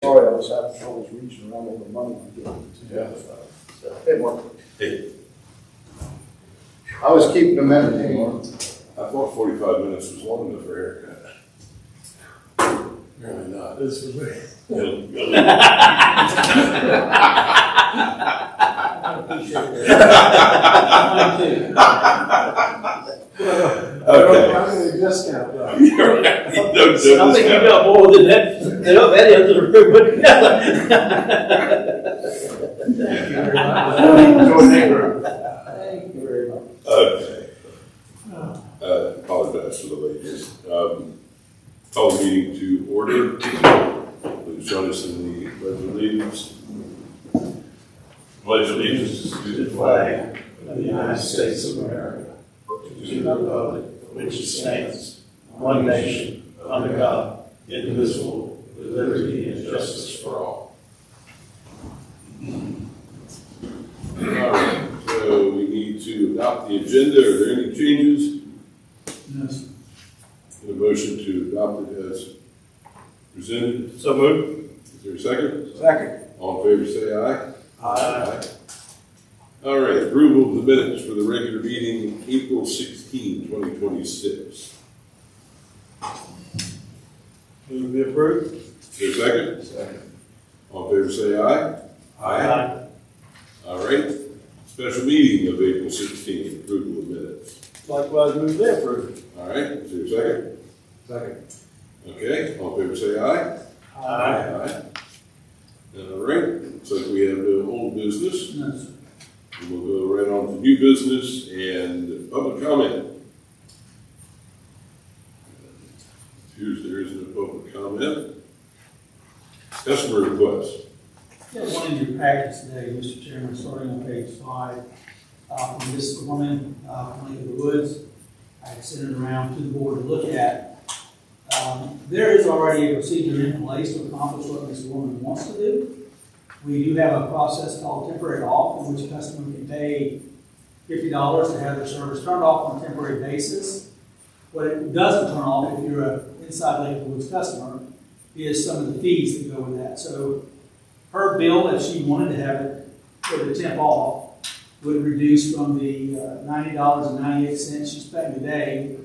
Sorry, I was having trouble reaching around all the money I'm getting. Yeah. Hey, Mark. Hey, I was keeping them entertained. I thought 45 minutes was long enough for a haircut. Apparently not. This was me. Okay. I'm getting a discount, though. You're right. No, I think you got more than that. They don't that end of the room, but Thank you very much. Thank you very much. Okay. Apologize for the lateness. Call the meeting to order. Please join us in the Pledge of Allegiance. Pledge allegiance to the flag of the United States of America, to the republic which stands, one nation, under God, indivisible, with liberty and justice for all. All right, so we need to adopt the agenda. Are there any changes? Yes. A motion to adopt it as presented. So moved. Is there a second? Second. All in favor say aye. Aye. All right, approval of the minutes for the regular meeting, April 16, 2026. Move to be approved. Is there a second? Second. All in favor say aye. Aye. All right, special meeting of April 16, approval of minutes. Likewise, move to be approved. All right, is there a second? Second. Okay, all in favor say aye. Aye. All right, looks like we have no old business. Yes. We'll go right on to new business and public comment. Appears there is no public comment. Customer request. Yeah, one in your package today, Mr. Chairman, starting on page 5. From this woman, from Lake of the Woods, I sent it around to the board to look at. There is already a procedure in place to accomplish what this woman wants to do. We do have a process called temporary off, in which a customer can pay $50 to have their service turned off on a temporary basis. What it doesn't turn off, if you're an inside Lake of the Woods customer, is some of the fees that go with that. So her bill, if she wanted to have it for the temp off, would reduce from the $90.98 she's paying today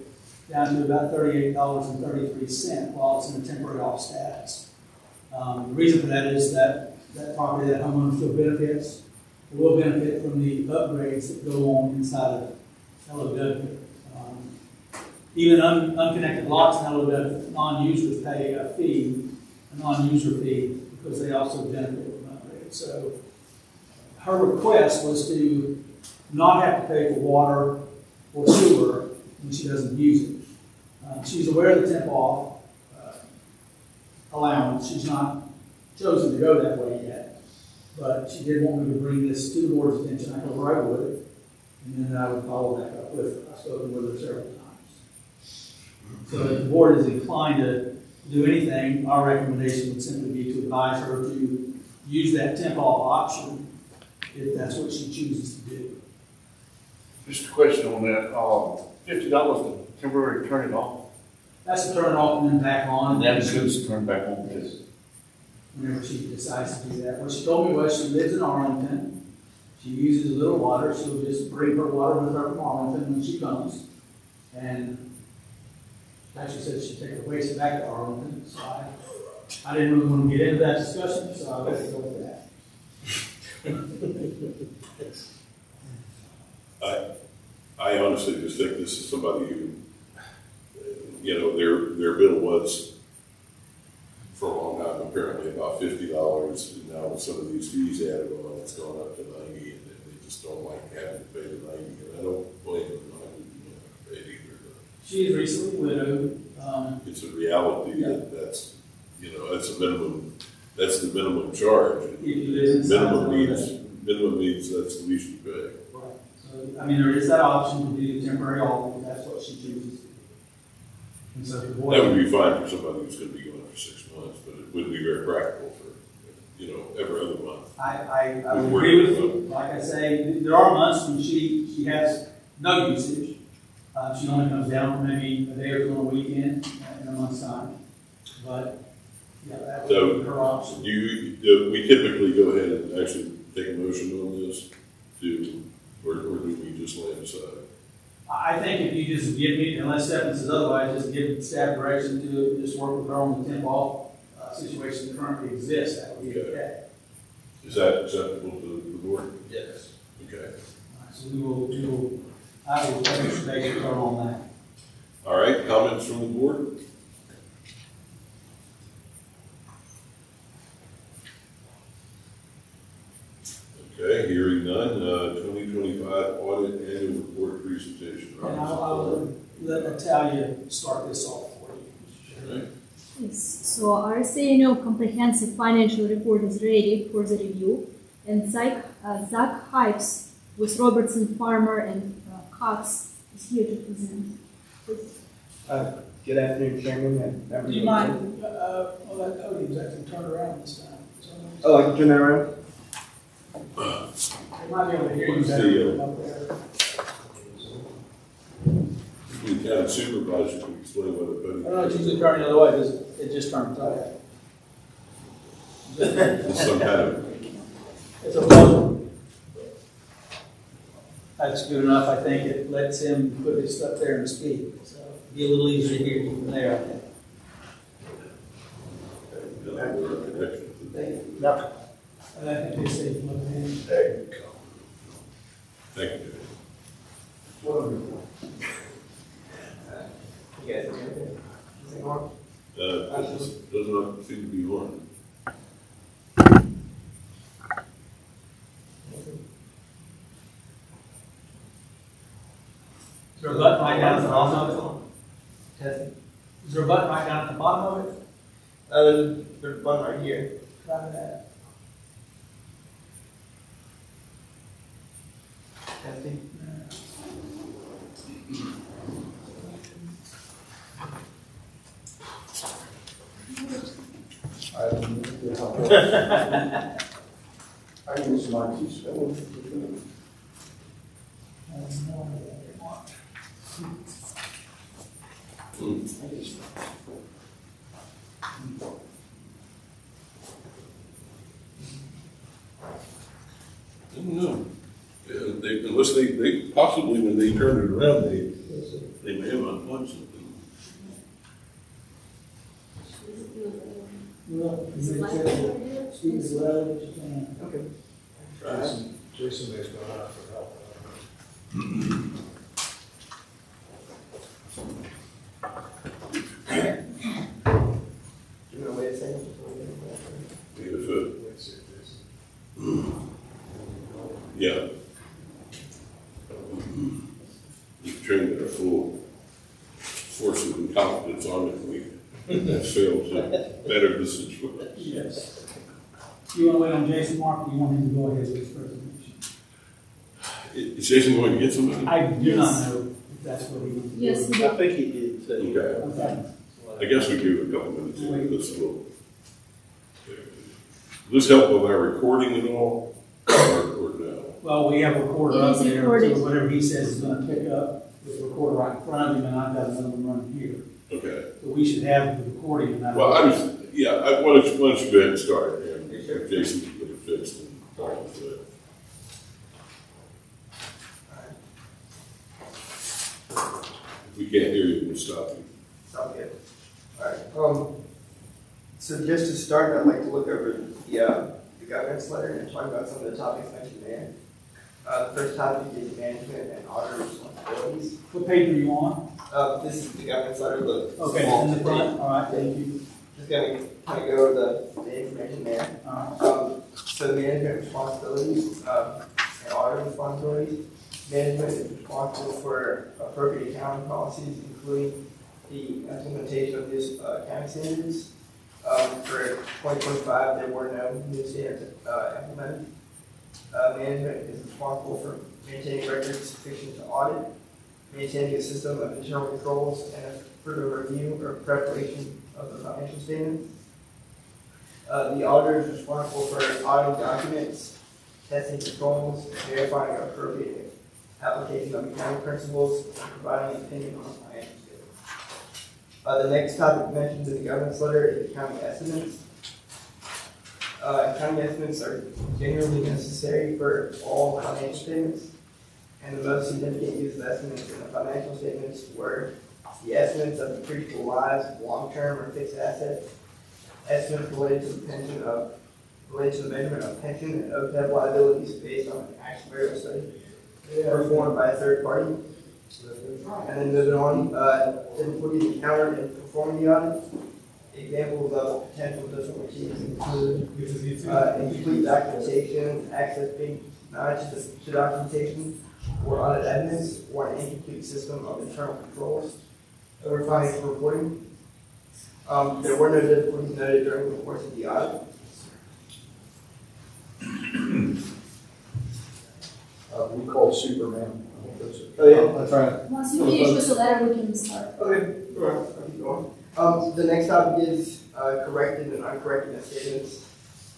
down to about $38.33 while it's in a temporary off status. The reason for that is that property, that homeowner still benefits, will benefit from the upgrades that go on inside of LOW. Even unconnected lots in LOW, non-users pay a fee, a non-user fee, because they also benefit from upgrades. So her request was to not have to pay for water or sewer when she doesn't use it. She's aware of the temp off allowance. She's not chosen to go that way yet, but she did want me to bring this to the board's attention. I told her I would, and then I would follow back up with her. I've spoken with her several times. So if the board is inclined to do anything, our recommendation would simply be to advise her to use that temp off option if that's what she chooses to do. Just a question on that, $50 to temporarily turn it off. That's to turn it off and then back on. And then it's going to turn back on, yes. Whenever she decides to do that. What she told me was she lives in Arlington. She uses a little water. She'll just bring her water with her from Arlington when she comes. And actually said she'd take her waste back to Arlington. So I didn't really want to get into that discussion, so I let it go with that. I honestly just think this is somebody who, their bill was for a long time apparently about $50, and now with some of these fees added on, it's gone up to $90, and they just don't like having to pay the $90, and I don't blame them. I wouldn't want to pay it either. She is recently widowed. It's a reality that's a minimum. That's the minimum charge. If you live inside Minimum means that's the least you pay. Right. So, there is that option to do the temporary off if that's what she chooses to do. And so the board, That would be fine for somebody who's going to be gone for 6 months, but it wouldn't be very practical for, every other month. I would agree with you. Like I say, there are months when she has no usage. She only comes down for maybe a day or two on a weekend in a month's time. But Yeah, that So- would be her option. We typically go ahead and actually take a motion on this or do we just lay it aside? I think if you just give me, unless Stephanie says otherwise, just give staff direction to just work with her on the temp off situation that currently exists, that would be okay. Is that acceptable to the board? Yes. Okay. All right, so I will touch base with her on that. All right, comments from the board? Okay, hearing none, 2025 audit annual report presentation. And I'll let Natalia start this off for you, Mr. Chairman. Yes, so our annual comprehensive financial report is ready for the review, and Zach Hypes with Robertson Farmer and Cox is here to present. Good afternoon, Chairman and members. Do you mind, well, that podium's actually turned around this time. Oh, I can turn that around? They might be able to hear you What's better the, up there. The county supervisor can explain what a podium I don't know, it's usually turned the other way, it just turned tight. is. Some kind of, It's a puzzle. That's good enough, I think, it lets him put his stuff there and speak, so it'll be a little easier to hear you from there, I think. connection. No. And I think they say plug it in. There you go. Thank you. You guys hear me? Is it on? Does not seem to be on. Is there a button right down at the bottom of Testing. it? Is there a button right down at the bottom of it? There's one right here. Try that. Testing. I use my keystone. I have no idea what they want. I don't know. Unless they possibly, when they turn it around, they may have unplugged something. Well, speak as loud as you can. Okay. Jason has gone out for help. Do you want to wait a second before we get into that? Give it a foot. Let's see, Jason. Yeah. You've trained their full force and confidence on it, we have failed to better the situation. Yes. Do you want to wait on Jason, Mark, or do you want him to go ahead with his presentation? Is Jason going to get somebody? I do not know if that's what he wants to do. Yes, we I do. think he did too. Okay. Okay. I guess we give it a couple minutes. This will. Does this help with our recording at all? Or no? Well, we have a recorder It up is there, recorded. so whatever he says is gonna pick up with the recorder right in front of him, and I've got another one running here. Okay. So we should have the recording. And Well, why don't you go ahead and start, and if Jason can get it fixed and all of it. If we can't hear you, we'll stop you. Sounds good. All right. So just to start, I'd like to look over the governance letter and talk about some of the topics mentioned there. The first topic is management and auditor responsibilities. What page are you on? This is the governance letter. The Okay, small in the front, date. all right, thank you. Just gonna kind of go over the information there. All So management responsibilities and auditor responsibilities. Management is responsible for appropriate accounting policies, including the implementation of these accounting standards. For 2025, there were no new standards implemented. Management is responsible for maintaining records sufficient to audit, maintaining a system of internal controls, and a further review or preparation of the financial statements. The auditor is responsible for auditing documents, testing controls, verifying appropriate application of accounting principles, and providing an opinion on financial statements. The next topic mentioned in the governance letter is accounting estimates. Accounting estimates are generally necessary for all financial statements, and the most significant use of estimates in the financial statements were the estimates of depreciable lives, long-term or fixed assets, estimates related to the measurement of pension and OPEB liabilities based on an actuarial study performed by a third party. And then moving on, typically the accountant in performing the audit. Examples of potential difficulties include incomplete documentation, access being denied to documentation or audit evidence, or an incomplete system of internal controls over financial reporting. There were no difficulties noted during the course of the audit. We call it Superman. I think that's it. Oh, yeah. That's right. Once you finish with the letter, we can start. Okay, alright, I'll keep going. The next topic is corrected and uncorrected statements.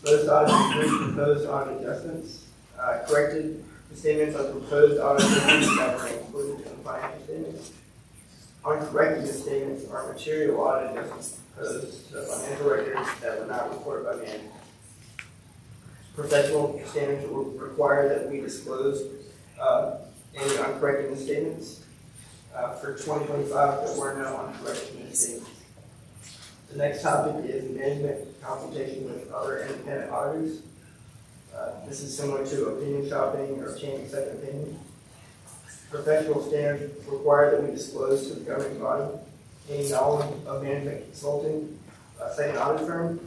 Most audits include proposed audit adjustments. Corrected statements are proposed audit adjustments that were included in the financial statements. Uncorrected statements are material audit adjustments proposed to the financial records that were not reported by management. Professional standards will require that we disclose any uncorrected statements. For 2025, there were no uncorrected statements. The next topic is management consultation with other independent auditors. This is similar to opinion shopping or obtaining second opinion. Professional standards require that we disclose to the governing body any knowledge of management consulting, a second audit firm.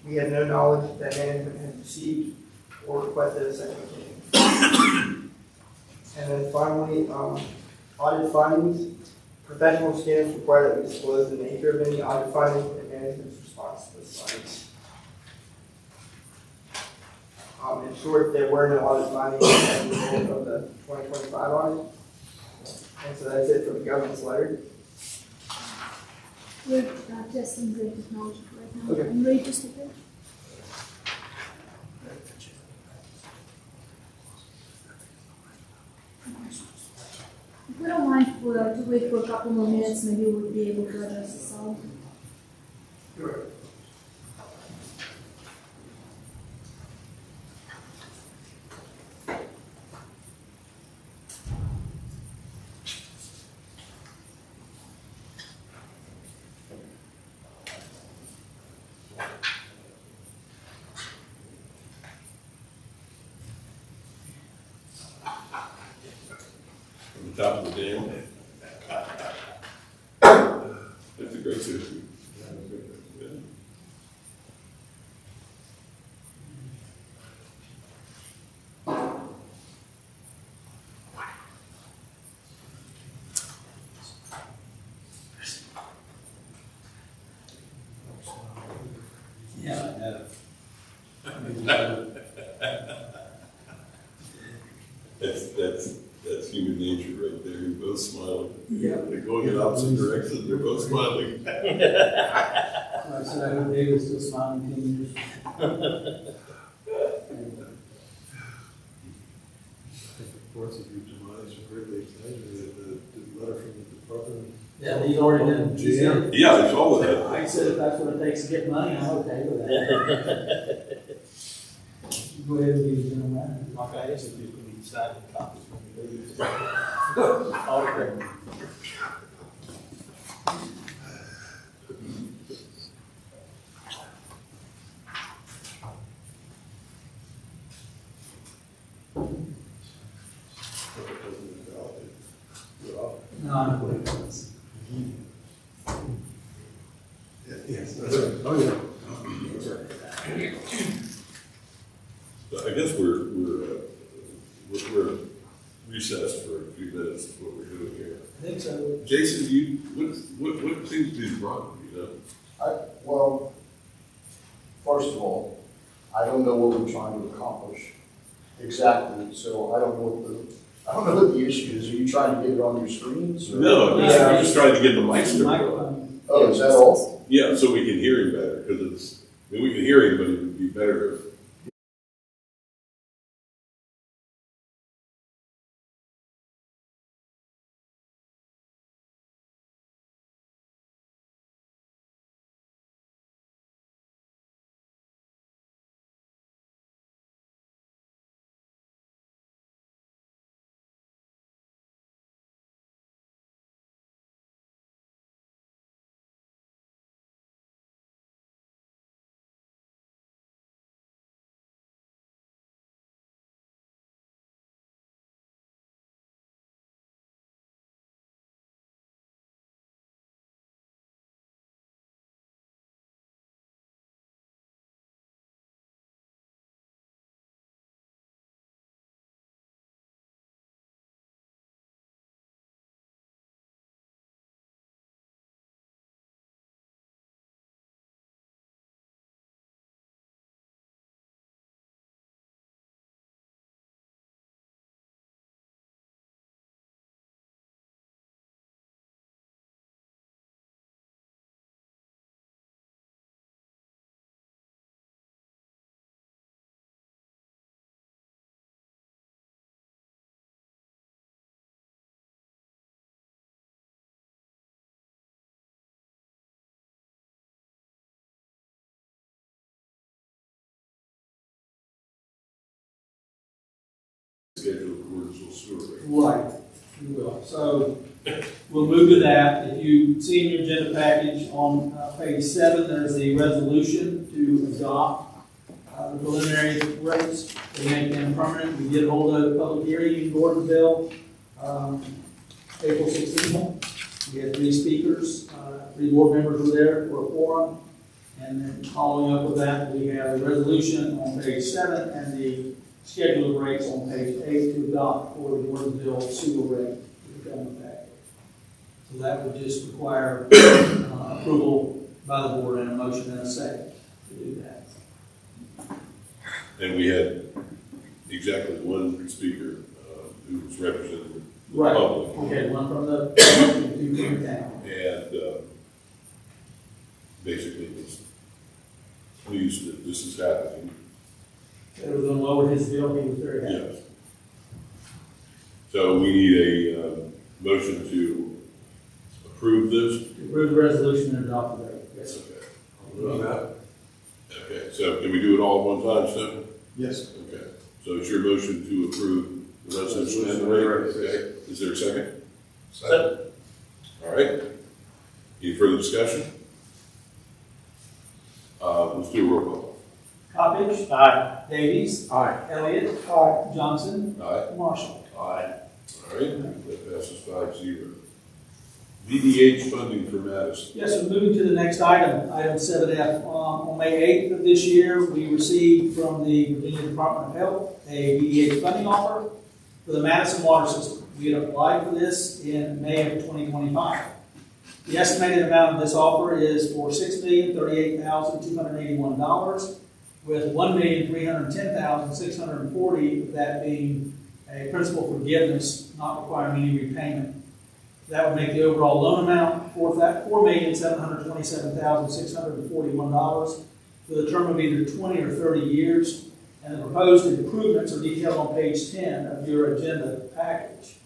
We have no knowledge that management has received or requested a second opinion. And then finally, audit findings. Professional standards require that we disclose the nature of any audit findings and management's response to those findings. In short, there were no audit findings as a result of the 2025 audit. And so that's it for the governance letter. We're testing the technology right now. Okay. I'm ready to start it. If we don't mind to wait for a couple more minutes, maybe we'll be able to address the sound. Sure. From the top of the dam. That's a great system. Yeah. Yeah. That's human nature right there. You're both smiling. Yeah. They're going in opposite directions. They're both smiling. Like I said, I hope David's still smiling 10 years. Of course, if you demise your privilege, the letter from the department. Yeah, he's already done. Yeah. Yeah, I saw that. I said if that's what it takes to get money, I'm okay with that. Go ahead and be the general manager. Okay, I said you can sign the copies when you leave. Okay. No, I'm not going to. Yes, that's right. Oh, yeah. I guess we're recessed for a few minutes, is what we're doing here. I think so. Jason, what seems to be the problem, you know? Well, first of all, I don't know what we're trying to accomplish exactly, so I don't know what the issue is. Are you trying to get it on your screens? Or? No, Yeah. I'm just trying to get the mics to work. Microphone. Oh, is that all? Yeah, so we can hear him better, because we can hear him, but it would be better if schedule accordance with sewer rate. Right, we will. So we'll move to that. If you see in your agenda package on page 7, there's the resolution to adopt the preliminary rates to make them permanent. We did hold a public hearing in Gordonsville, April 16th. We had 3 speakers, 3 board members were there for a forum. And then following up with that, we have a resolution on page 7 and the schedule of rates on page 8 to adopt for the Gordonsville sewer rate to become effective. So that would just require approval by the board and a motion and a second to do that. And we had exactly 1 speaker who was representing the Right. public. Okay, one from the public and 2 from the town. And basically was pleased that this is happening. They were going to lower his bill, he was very happy. Yes. So we need a motion to approve this. To approve the resolution and adopt the rate. Yes. Okay. I'll do that. Okay, so can we do it all at one time, Stephen? Yes. Okay, so it's your motion to approve the resolution and the rate, okay? Is there a second? Second. All right. Any further discussion? Let's do a roll call. Coppedge. Aye. Davies. Aye. Elliott. Johnson. Aye. Marshall. Aye. All right, that passes 5-0. VDH funding for Madison. Yes, so moving to the next item, item 7F. On May 8th of this year, we received from the Virginia Department of Health a VDH funding offer for the Madison water system. We had applied for this in May of 2025. The estimated amount of this offer is for $6,038,281, with $1,310,640 of that being a principal forgiveness, not requiring any repayment. That would make the overall loan amount $4,727,641 for the term of either 20 or 30 years. And the proposed improvements are detailed on page 10 of your agenda package.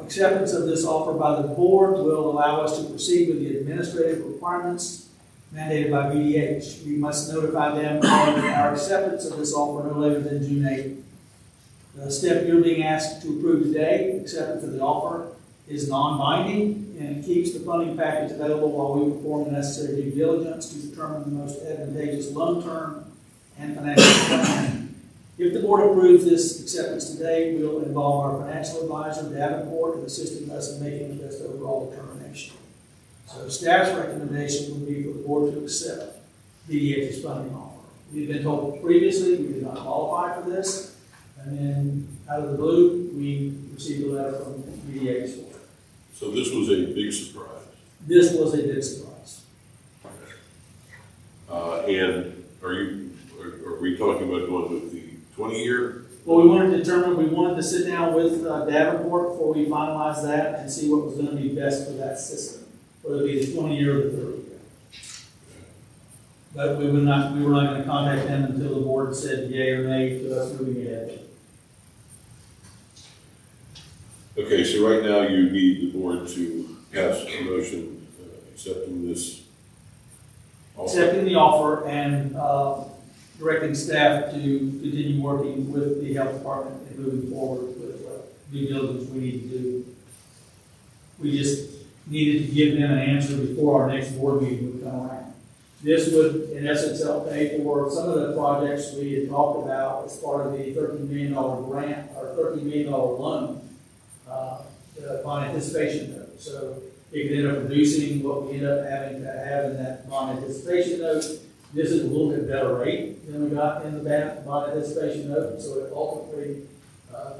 Acceptance of this offer by the board will allow us to proceed with the administrative requirements mandated by VDH. We must notify them of our acceptance of this offer no later than June 8th. The step you're being asked to approve today, acceptance of the offer, is non-binding, and it keeps the funding package available while we perform the necessary due diligence to determine the most advantageous loan term and financial plan. If the board approves this acceptance today, we'll involve our financial advisor, Davenport, in assisting us in making the best overall determination. So staff's recommendation would be for the board to accept VDH's funding offer. We've been told previously we did not qualify for this, and then out of the blue, we received a letter from VDH. So this was a big surprise. This was a big surprise. And are we talking about going with the 20-year? Well, we wanted to sit down with Davenport before we finalize that and see what was going to be best for that system, whether it be the 20-year or the 30-year. But we were not going to contact them until the board said yea or nay to us moving ahead. Okay, so right now you need the board to pass a motion accepting this offer. Accepting the offer and directing staff to continue working with the health department and moving forward with due diligence we need to do. We just needed to give them an answer before our next board meeting would come around. This would, in essence, help pay for some of the projects we had talked about as part of the $13 million grant or $13 million loan. Bond anticipation note. So it could end up reducing what we end up having to have in that bond anticipation note. This is a little bit better rate than we got in the bond anticipation note, so it ultimately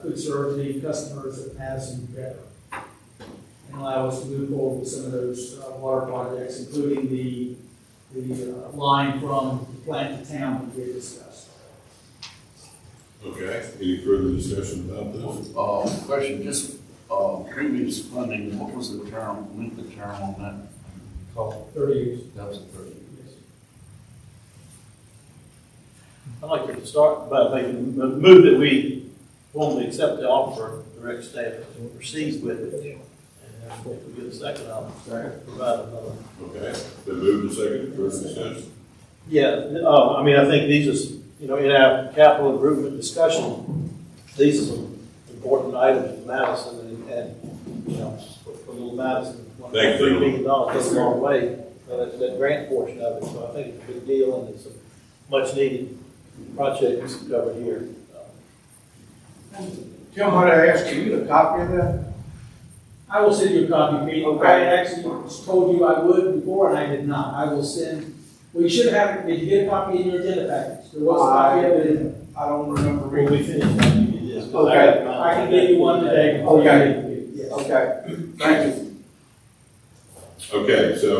could serve the customers of Madison better and allow us to move forward with some of those water projects, including the line from the plant to town that we discussed. Okay, any further discussion about this? Question, just, previous funding, what was the term, length of term on that? 30 years. That was 30 years. I'd like to start by making the move that we formally accept the offer, direct staff to proceed with it. And if we get a second, I'll provide another. Okay, then move to second, further discussion. Yeah, I mean, I think these is, in our capital improvement discussion, these are some important items for Madison and, you know, for little Madison. Thank you. $3 million goes a long way, that grant portion of it, so I think it's a big deal, and it's a much needed project that's covered here. Tim, what I asked you, a copy of that? I will send you a copy, Pete. Okay. I actually told you I would before, and I did not. I will send, well, you should have, did you get a copy in your agenda package? There was a copy of it. I don't remember When we reading. finish, I'll give you this. 'cause Okay. got mine. I can give you one today. before you Okay. leave. Yes. Okay, thank you. Okay, so,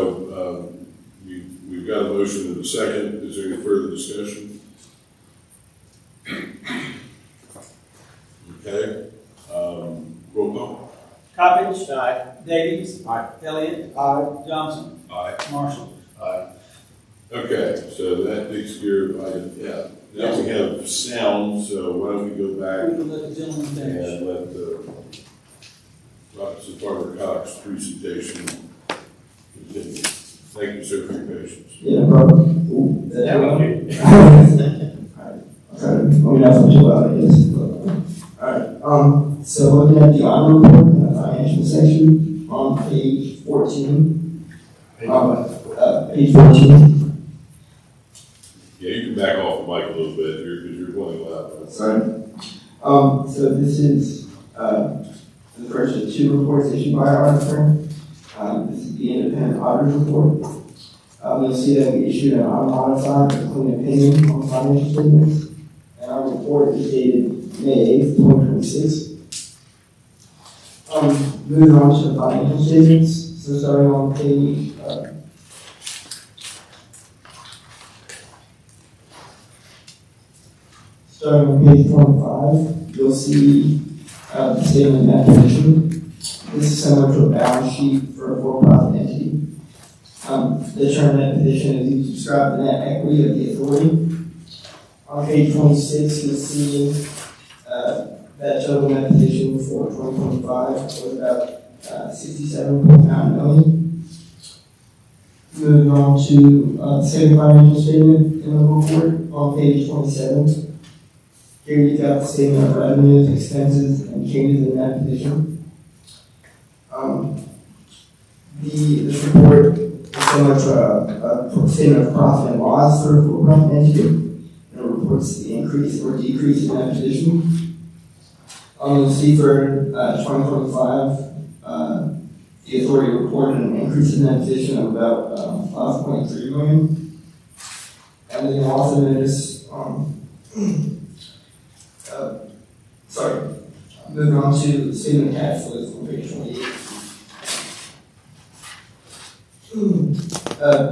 we've got a motion and a second. Is there any further discussion? Okay, roll call. Coppage. Aye. Davies. Aye. Elliott. Johnson. Aye. Marshall. Okay, so that takes care of item F. Now we have sound, so why don't we go We back can let the gentleman finish. and let Officer Farmer Cox presentation continue. Thank you, sir, for your patience. Yeah, no problem. Ooh, is that too loud? Let me know if I'm too loud, I guess. Alright, so looking at the honor report in the financial section on page 14. Page 14. Yeah, you can back off the mic a little bit here because you're playing loud. Sorry. So this is, the first of two reports issued by our audit firm. This is the independent auditor's report. You'll see that we issued an unmodified or clean opinion on financial statements. And our report is dated May 8th, 2026. Moving on to the financial statements. So starting on page, starting on page 25, you'll see the statement of net position. This is similar to a balance sheet for a for-profit entity. The term net position is used to describe the net equity of the authority. On page 26, you'll see that total net position for 2025 was about $67.9 million. Moving on to the second financial statement in the report on page 27. Here you've got the statement of revenues, expenses, and changes in net position. This report is similar to a statement of profit and loss for a for-profit entity. It reports the increase or decrease in that position. You'll see for 2025, the authority reported an increase in that position of about $5.3 million. And then you'll also notice, moving on to the statement of cash flows on page 28.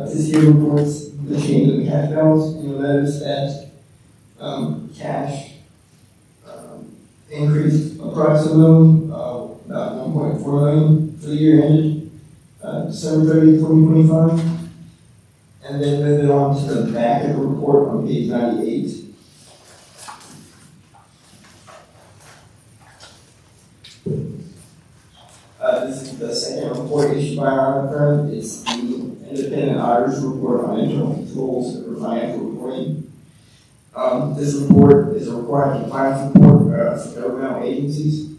This year reports the change in the cash balance, and you'll notice that cash increased approximately about $1.4 million for the year ended December 30th, 2025. And then moving on to the back of the report on page 98. This is the second report issued by our audit firm. It's the independent auditor's report on internal controls for financial reporting. This report is a required compliance report for governmental agencies.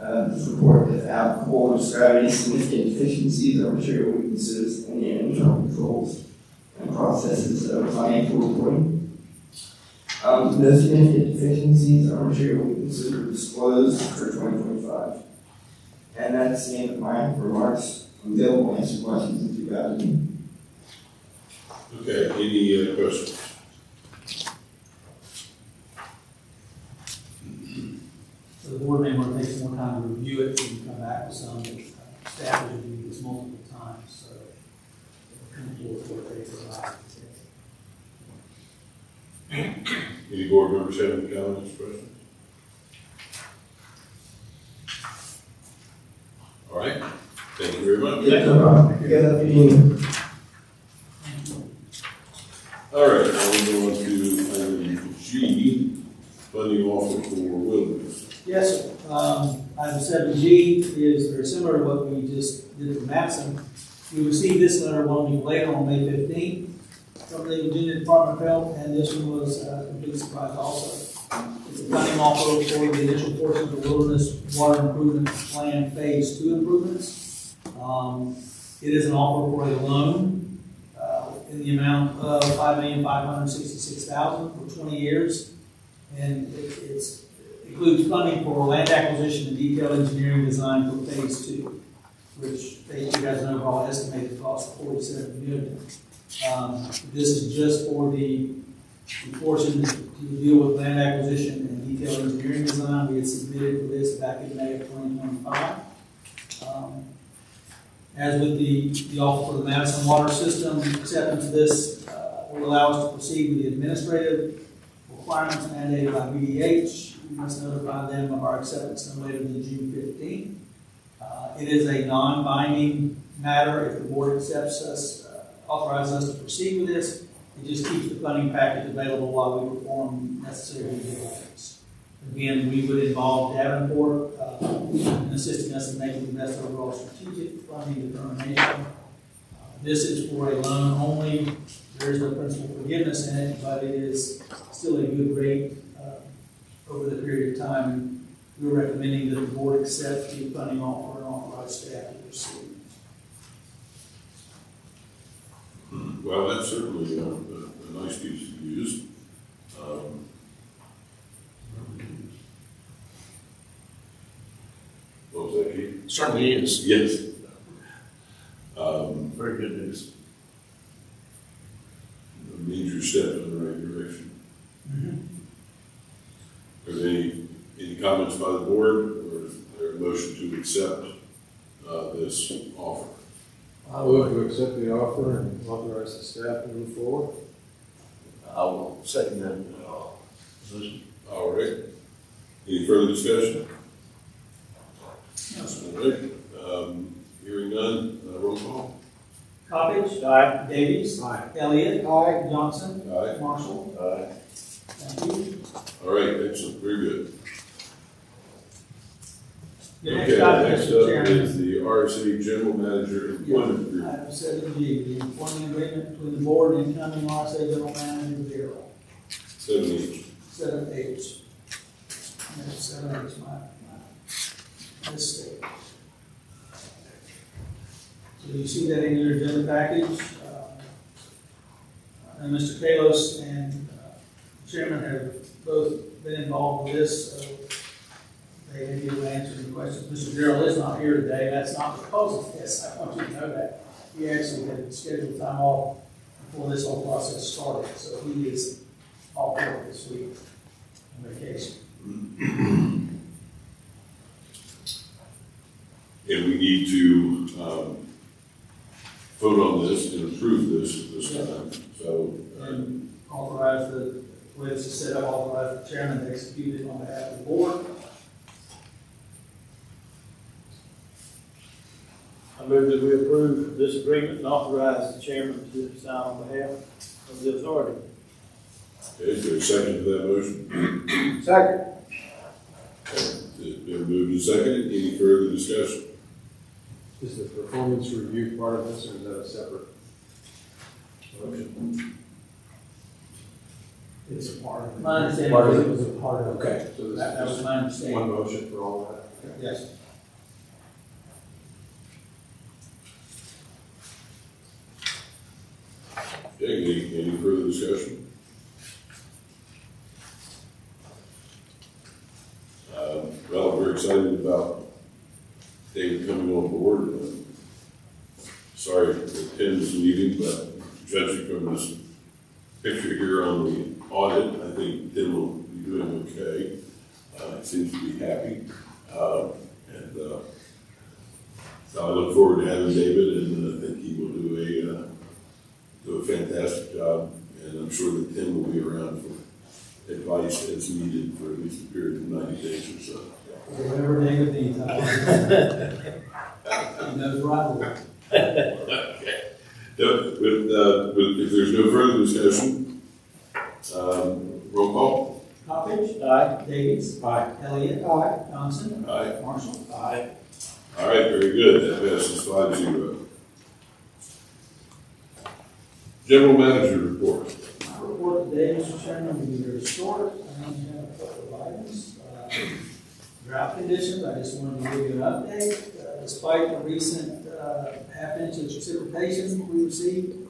This report is applicable to describe any significant deficiencies or material weaknesses in the internal controls and processes of financial reporting. No significant deficiencies or material weaknesses are disclosed for 2025. And that's the end of my remarks. I'm available to answer questions if you've got any. Okay, any questions? So the board may want to take some more time to review it and come back with some. Staff has reviewed this multiple times, so we're comfortable with what they provide. Any board members have any comments, questions? All right, thank you very much. Yeah, no problem. Yeah, that'd be All right, now we'll go on to item G, funding offer for wilderness. Yes, sir. Item 7G is very similar to what we just did with Matson. We received this letter 1 week later on May 15th from the Virginia Department of Health, and this one was a complete surprise also. It's a funding offer for the initial portion of the Wilderness Water Improvement Plan Phase 2 improvements. It is an offer for a loan in the amount of $5,566,000 for 20 years. And it includes funding for land acquisition and detailed engineering design for Phase 2, which Phase 2 has an overall estimated cost of $47 million. This is just for the portion to deal with land acquisition and detailed engineering design. We had submitted for this back in May of 2025. As with the offer for the Madison Water System, acceptance of this will allow us to proceed with the administrative requirements mandated by BDH. We must notify them of our acceptance no later than June 15th. It is a non-binding matter. If the board accepts us, authorizes us to proceed with this, it just keeps the funding package available while we perform necessary due diligence. Again, we would involve Davenport in assisting us in making the best overall strategic funding determination. This is for a loan only. There is no principal forgiveness in it, but it is still a good rate over the period of time. And we're recommending that the board accept the funding offer and authorize staff to proceed. Well, that's certainly a nice piece of news. What was that, Keith? Certainly is. Yes. Very good news. A major step in the right direction. Are there any comments by the board, or is there a motion to accept this offer? I move to accept the offer and authorize the staff to move forward. I will second that position. All right. Any further discussion? All right. Hearing none, roll call. Coppedge. Aye. Davies. Aye. Elliott. Aye. Johnson. Aye. Marshall. Aye. Thank you. All right, excellent, very good. The Okay, next item, next Mr. up Chairman. is the RSA General Manager Employment Agreement. Item 7G, the employment agreement between the board and incoming RSA General Manager Bureau. 7H. 7H. No, 7H is my mistake. So you see that in your agenda package. And Mr. Kalos and Chairman have both been involved with this, so they may be able to answer any questions. Mr. Gerald is not here today. That's not because of this. I want you to know that. He actually had scheduled time off before this whole process started, so he is off work this week on vacation. And we need to vote on this and approve this time. So, And authorize the way this is set up, authorize the chairman to execute it on behalf of the board. I move that we approve this agreement and authorize the chairman to sign on behalf of the authority. okay, is there a second to that motion? Second. It's been moved and seconded. Any further discussion? Is the performance review part of this, or is that a separate motion? It's a part of it. My understanding Part of was it. it was a part of it. Okay, so this That is was just my understanding. one motion for all of that? Okay. Yes. Okay, any further discussion? Well, we're excited about David coming on board. Sorry that Tim is leaving, but judging from this picture here on the audit, I think Tim will be doing okay. He seems to be happy. So I look forward to having David, and I think he will do a fantastic job. And I'm sure that Tim will be around for advice as needed for at least a period of 90 days or so. Whatever David needs, he knows right away. Okay. If there's no further discussion, roll call. Coppedge. Aye. Davies. Aye. Elliott. Aye. Johnson. Aye. Marshall. Aye. All right, very good. That passes 5-0. General Manager report. My report today, Mr. Chairman, will be very short. I only have a couple of items. Drought conditions, I just wanted to give you an update. Despite the recent half-inch of precipitation we received,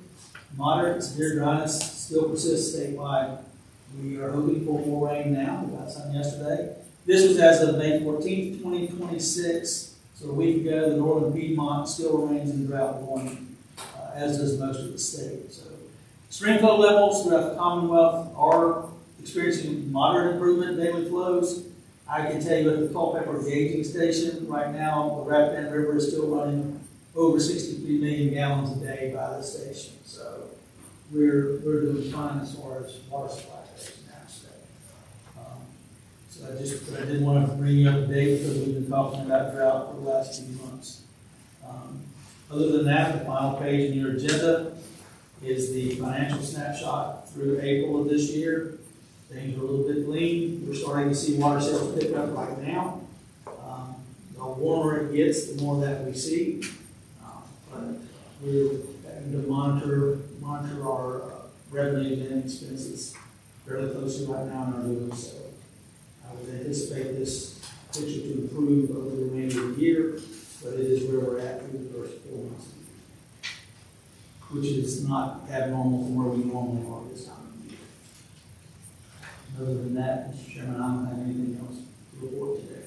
moderate severe dryness still persists statewide. We are hoping for more rain now. We got some yesterday. This was as of May 14th, 2026. So a week ago, the northern Piedmont still remains in drought warning, as does most of the state. So stream flow levels throughout the Commonwealth are experiencing moderate improvement in daily flows. I can tell you at the Culpeper gauging station, right now, the Rapidan River is still running over 63 million gallons a day by the station. So we're doing fine as far as water supply goes in that state. So I did want to bring you up to date because we've been talking about drought for the last few months. Other than that, the final page in your agenda is the financial snapshot through April of this year. Things are a little bit lean. We're starting to see water sales pick up right now. The warmer it gets, the more that we see. But we're having to monitor our revenues and expenses fairly closely right now and are doing so. I would anticipate this picture to improve over the remainder of the year, but it is where we're at through the first 4 months, which is not abnormal from where we normally are this time of year. Other than that, Mr. Chairman, I don't have anything else to report today.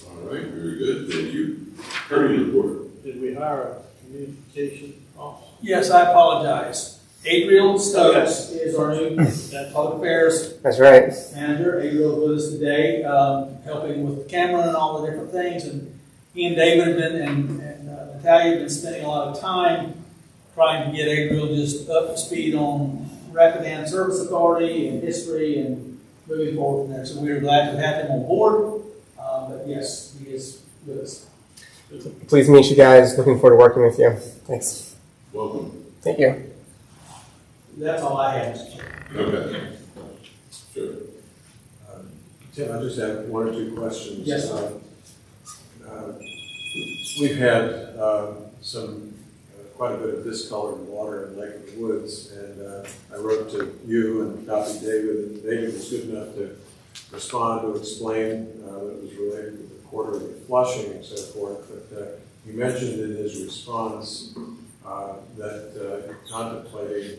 All right, very good, thank you. Attorney report. Did we hire a communication officer? Yes, I apologize. Adriel Stokes is our new public affairs That's right. manager. Adriel is with us today, helping with the camera and all the different things. And he and David have been, and Natalia have been spending a lot of time trying to get Adriel just up to speed on Rapidan Service Authority and history and moving forward from there. So we're glad to have him on board. But yes, he is with us. Pleased to meet you guys. Looking forward to working with you. Thanks. Welcome. Thank you. That's all I have, Mr. Chairman. Okay. Sure. Tim, I just have one or two questions. Yes. We've had quite a bit of discolored water in Lake of the Woods, and I wrote to you and copied David, and David was good enough to respond to explain that it was related to the quarterly flushing and so forth. But he mentioned in his response that you're contemplating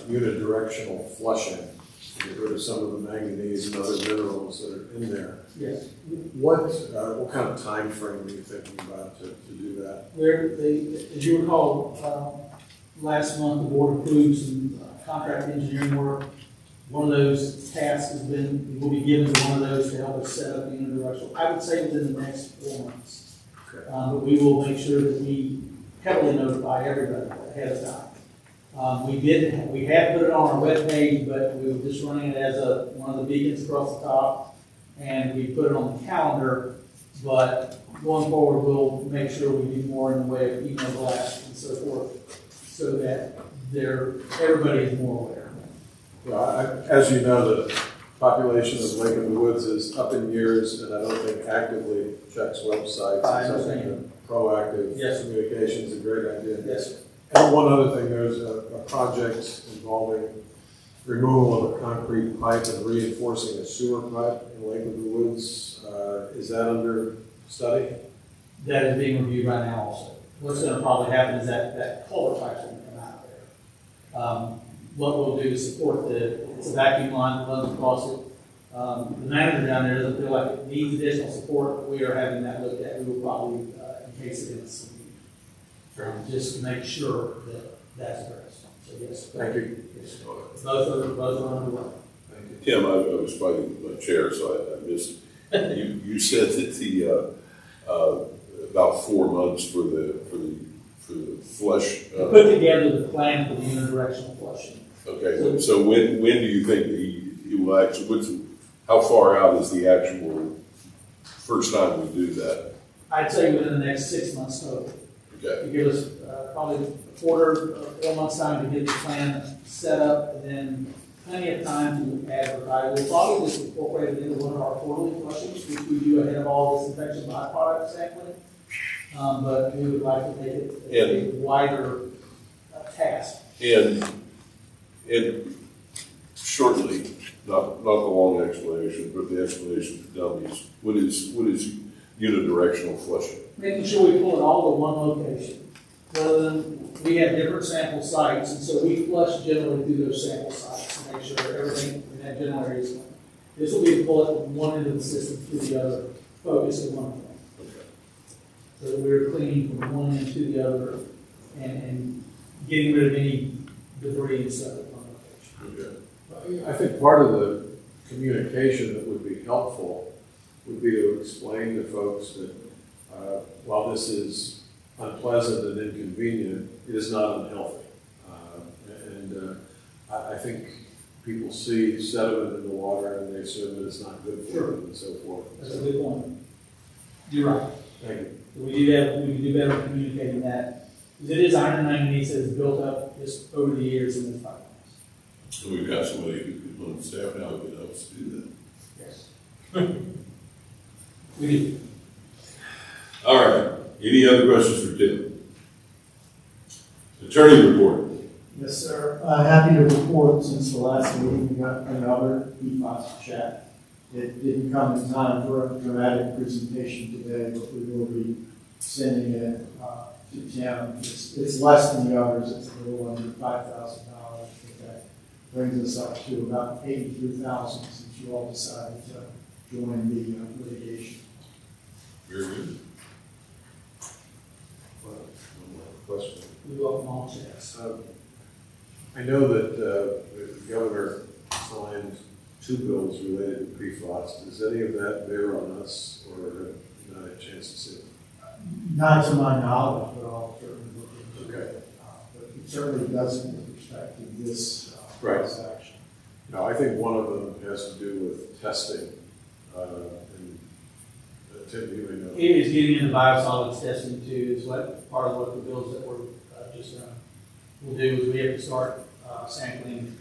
unidirectional flushing to get rid of some of the manganese and other minerals that are in there. Yes. What kind of time frame are you thinking about to do that? As you recall, last month the board approved some contract engineering work. One of those tasks will be given to one of those to help us set up the unidirectional. I would say within the next 4 months. Okay. But we will make sure that we heavily notify everybody ahead of time. We had put it on our webpage, but we were just running it as one of the beacons across the top, and we put it on the calendar. But going forward, we'll make sure we do more in the way of email blasts and so forth, so that everybody is more aware. Well, as you know, the population of Lake of the Woods is up in years, and I don't think actively checks websites. I It's understand. something that proactive Yes. communication is a great idea. Yes. And one other thing, there's a project involving removal of a concrete pipe and reinforcing a sewer pipe in Lake of the Woods. Is that under study? That is being reviewed right now also. What's going to probably happen is that culvert pipe's going to come out there. What we'll do is support it's a vacuum line that runs across it. The manager down there doesn't feel like it needs additional support, but we are having that looked at. We will probably encase it in some just to make sure that that's addressed. So yes. Thank you. Yes. Both are underway. Thank you. Tim, I was fighting my chair, so I missed. You said that the about 4 months for the flush. To put together the plan for the unidirectional flushing. Okay, so when do you think it will actually? How far out is the actual first time we do that? I'd say within the next 6 months total. Okay. To give us probably a quarter, 4 months time to get the plan set up, and then plenty of time to advertise. We'll probably just incorporate it into one of our quarterly flushings, which we do ahead of all disinfection byproduct sampling. But we would like to make it a wider task. And shortly, not the long explanation, but the explanation for dummies. What is unidirectional flushing? Making sure we pull it all to one location. Rather than, we have different sample sites, and so we flush generally through those sample sites to make sure everything in that general area is clean. This will be to pull it from one end of the system to the other, focus at one point. Okay. So that we're cleaning from one end to the other and getting rid of any debris and stuff at one location. Okay. I think part of the communication that would be helpful would be to explain to folks that while this is unpleasant and inconvenient, it is not unhealthy. I think people see sediment in the water and they assume that it's not good for them and so forth. That's a good point. You're right. Thank you. We can do better at communicating that. Because it is iron and manganese that has built up just over the years in this pipeline. So we've got somebody who on staff now who can help us do that. Yes. We do. All right. Any other questions for Tim? Attorney report. Yes, sir. Happy to report since the last meeting, we got another PFAS check. It didn't come in time for a dramatic presentation today, but we will be sending it to Tim. It's less than the others. It's a little under $5,000, but that brings us up to about $83,000 since you all decided to join the litigation. Very good. Question. We welcome all checks. I know that the governor signed 2 bills related to PFAS. Does any of that bear on us, or have you not had a chance to see it? Not to my knowledge, but I'll certainly look into Okay. it. But it certainly doesn't with respect to this Right. transaction. No, I think one of them has to do with testing. And Tim, you may know. It is getting into biosolids testing too, is what, part of what the bills that we're just done will do, is we have to start sampling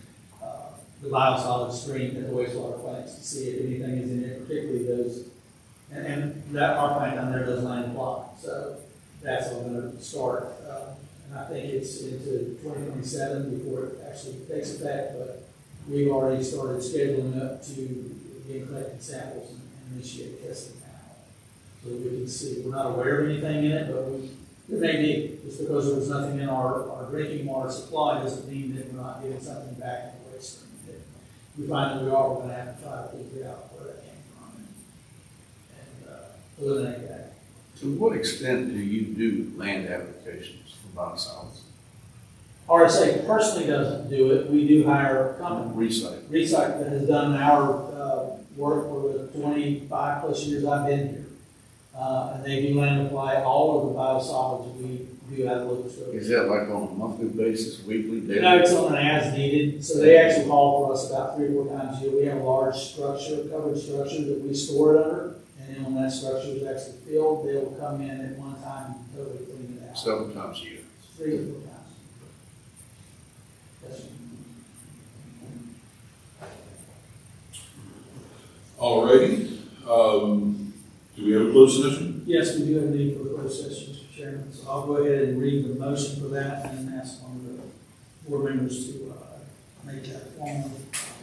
the biosolids stream at the wastewater plants to see if anything is in it, particularly those, and that our plant down there does land apply, so that's all gonna start. And I think it's into 2027 before it actually takes effect, but we've already started scheduling up to begin collecting samples and initiate testing now. So that we can see, we're not aware of anything in it, but there may be. Just because there was nothing in our drinking water supply doesn't mean that we're not getting something back in the waste stream. If we find that we are, we're gonna have to try to figure out where that came from and eliminate that. To what extent do you do land applications for biosolids? RSA personally doesn't do it. We do hire a company. Recycle that has done our work for the 25 plus years I've been here. And they do land apply all of the biosolids we do out of Lucas River. Is that like on a monthly basis, weekly, daily? No, it's on an as needed. So they actually call for us about 3 or 4 times a year. We have a large structure, covered structure that we store it under. And then when that structure is actually filled, they will come in at one time and totally clean it out. 7 times a year. 3 or 4 times. Yes, sir. All righty. Do we have a closed session? Yes, we do have a need for a closed session, Mr. Chairman. So I'll go ahead and read the motion for that and then ask one of the board members to make that formal.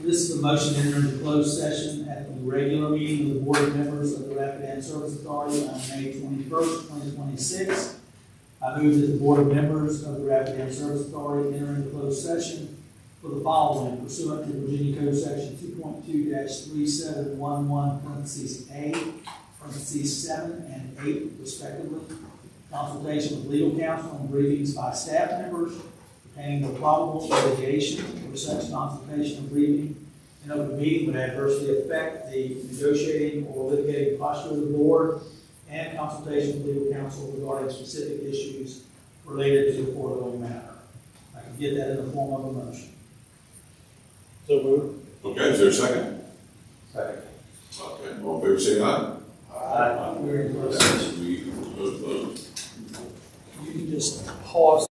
This is the motion to enter into closed session at the regular meeting of the board members of the Rapidan Service Authority on May 21st, 2026. I move that the board of members of the Rapidan Service Authority enter into closed session for the following pursuant to Virginia Code Section 2.2-3711, parentheses A, parentheses 7 and 8 respectively. Consultation with legal counsel and briefings by staff members pertaining to probable litigation or such consultation or briefing in open meeting would adversely affect the negotiating or litigating posture of the board, and consultation with legal counsel regarding specific issues related to the foregoing matter. I can get that in the form of a motion. So moved. Okay, is there a second? Second. Okay, all in favor, say aye. Aye. We're in closed session. We close. You can just pause.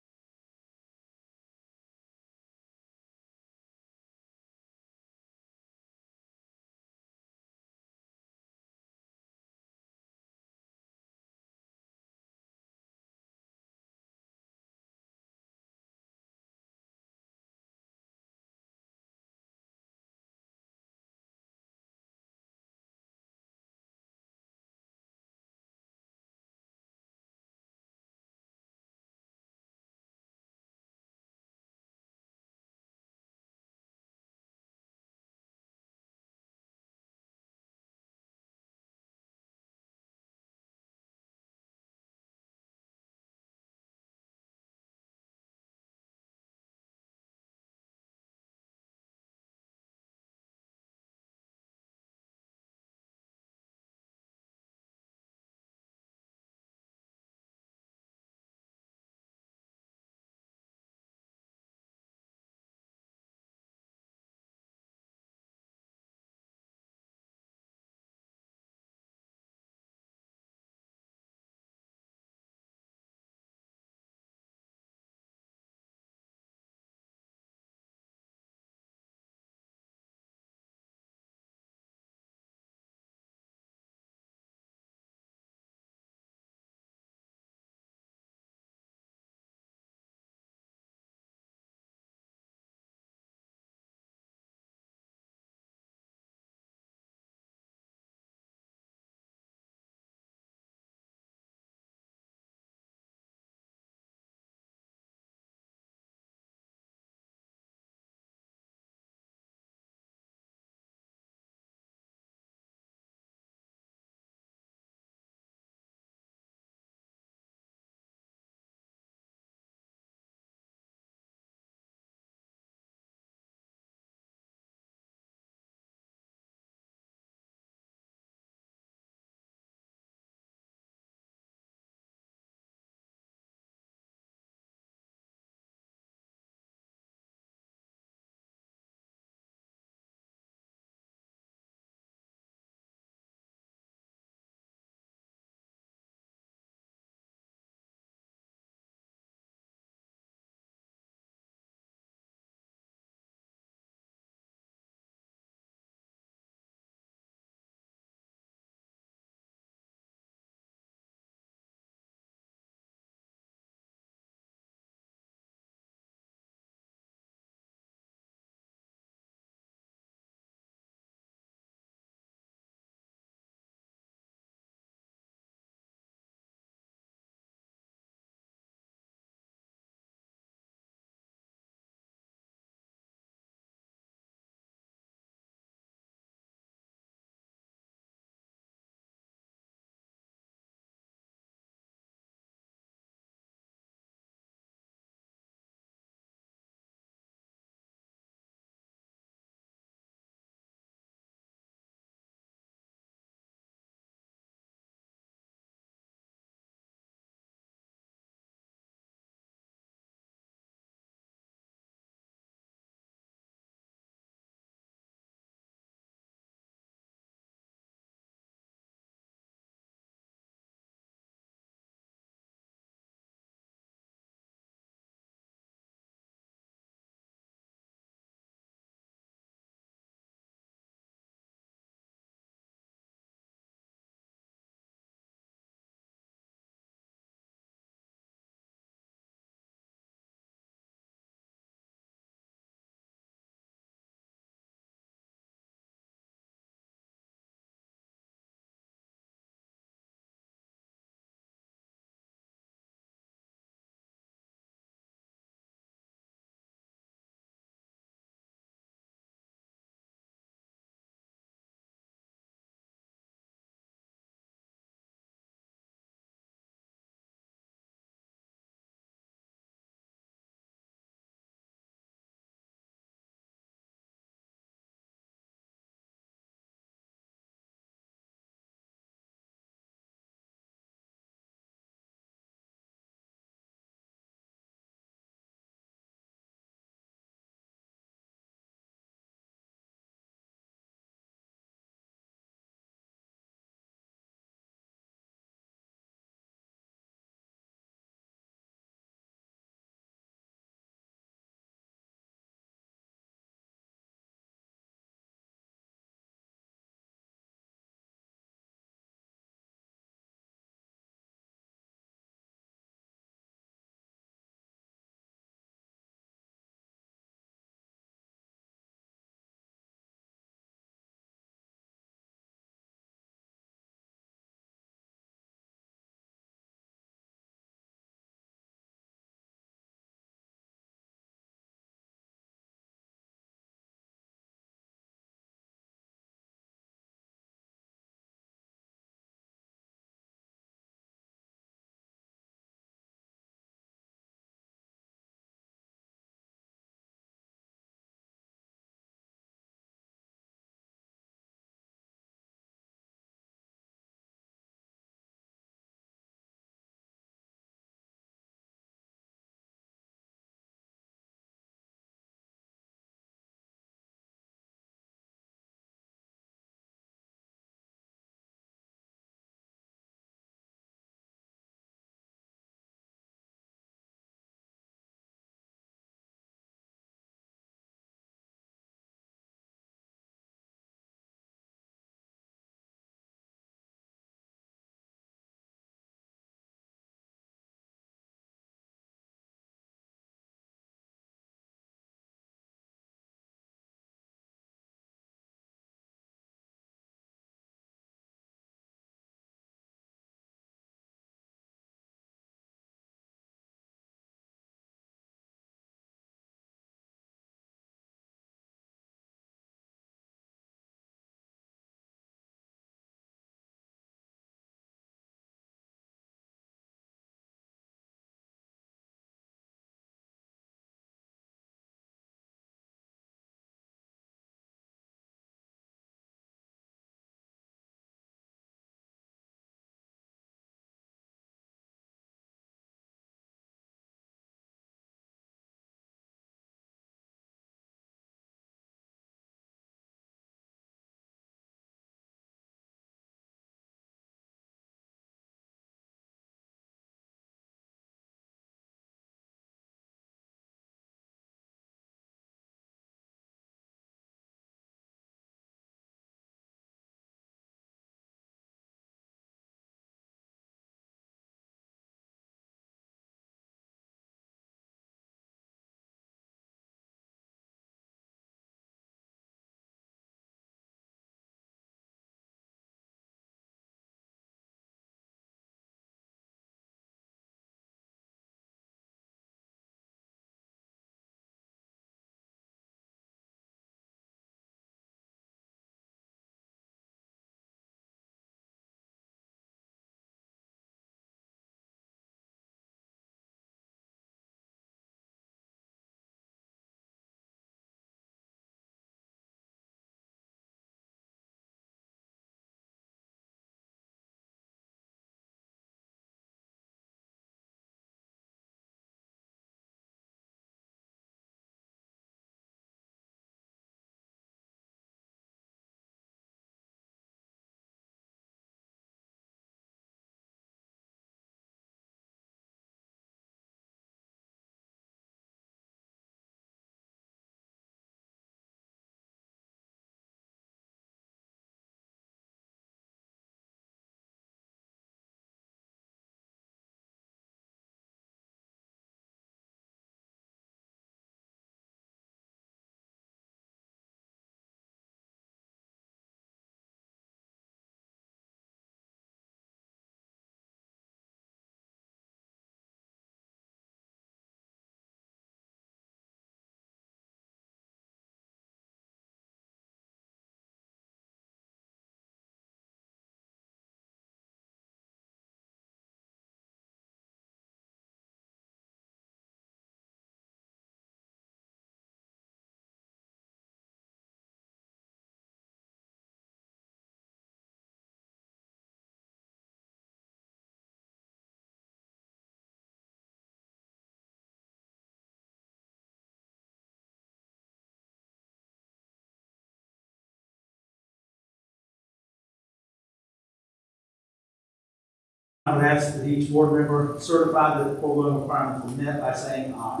I would ask that each board member certify that the foregoing requirements are met by saying aye.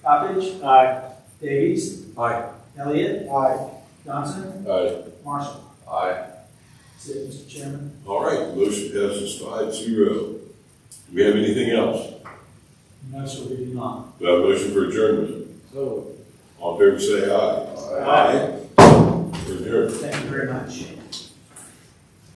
Coppedge. Aye. Davies. Aye. Elliott. Aye. Johnson. Aye. Marshall. Aye. That's it, Mr. Chairman. All right, the motion passes 5-0. Do we have anything else? No, sir, we do not. Do I have a motion for adjournment? So. All in favor, say aye. Aye. We're adjourned. Thank you very much.